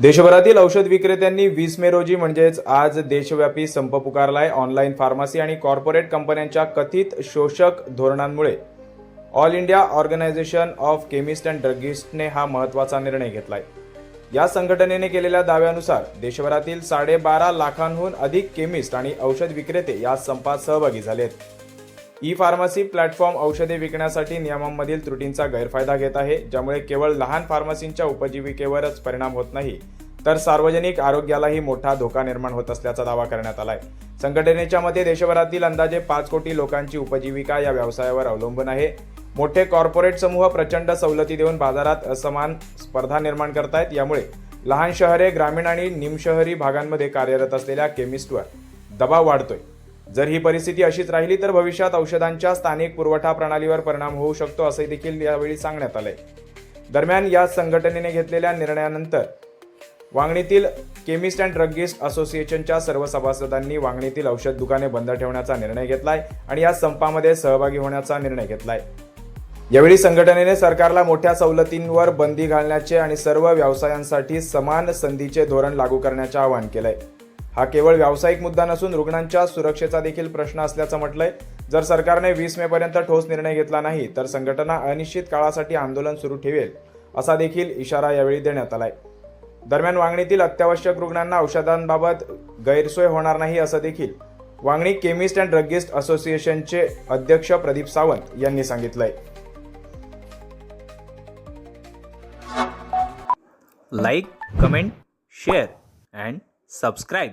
देशभरातील औषध विक्रेत्यांनी 20 मे रोजी म्हणजेच आज देशव्यापी संप पुकारलाय। ऑनलाईन फार्मसी आणि कॉर्पोरेट कंपन्यांच्या कथित शोषक धोरणांमुळे all India organisation of chemist and ड्रगिस्टने हा महत्त्वाचा निर्णय घेतलाय। या संघटनेने केलेल्या दाव्यानुसार देशभरातील 12.5 लाखांहून अधिक केमिस्ट आणि औषध विक्रेते या संपात सहभागी झालेत। ई फार्मसी प्लॅटफॉर्म औषधे विकण्यासाठी नियमांमधील त्रुटींचा गैरफायदा घेत आहे, ज्यामुळे केवळ लहान फार्मसींच्या उपजीविकेवरच परिणाम होत नाही तर सार्वजनिक आरोग्यालाही मोठा धोका निर्माण होत असल्याचा दावा करण्यात आलाय। संघटनेच्या मते देशभरातील अंदाजे 5 कोटी लोकांची उपजीविका या व्यवसायावर अवलंबून आहे। मोठे कॉर्पोरेट समूह प्रचंड सवलती देऊन बाजारात असमान स्पर्धा निर्माण करतायत। यामुळे लहान शहरे, ग्रामीण आणि निमशहरी भागांमध्ये कार्यरत असलेल्या केमिस्टवर दबाव वाढतोय। जर ही परिस्थिती अशीच राहिली तर भविष्यात औषधांच्या स्थानिक पुरवठा प्रणालीवर परिणाम होऊ शकतो, असे देखील यावेळी सांगण्यात आले। दरम्यान या संघटनेने घेतलेल्या निर्णयानंतर वांगणीतील केमिस्ट अँड ड्रगिस्ट असोसिएशनच्या सर्व सभासदांनी वांगणीतील औषध दुकाने बंद ठेवण्याचा निर्णय घेतलाय आणि या संपामध्ये सहभागी होण्याचा निर्णय घेतलाय। यावेळी संघटनेने सरकारला मोठ्या सवलतींवर बंदी घालण्याचे आणि सर्व व्यवसायांसाठी समान संधीचे धोरण लागू करण्याचे आवाहन केलंय। हा केवळ व्यावसायिक मुद्दा नसून रुग्णांच्या सुरक्षेचा देखील प्रश्न असल्याचं म्हटलंय। जर सरकारने 20 मे पर्यंत ठोस निर्णय घेतला नाही तर संघटना अनिश्चित काळासाठी आंदोलन सुरू ठेवेल, असा देखील इशारा यावेळी देण्यात आलाय। दरम्यान वांगणीतील अत्यावश्यक रुग्णांना औषधांबाबत गैरसोय होणार नाही, असं देखील वांगणी केमिस्ट अँड ड्रगिस्ट असोसिएशनचे अध्यक्ष प्रदीप सावंत यांनी सांगितलंय। Like, comment, share and subscribe.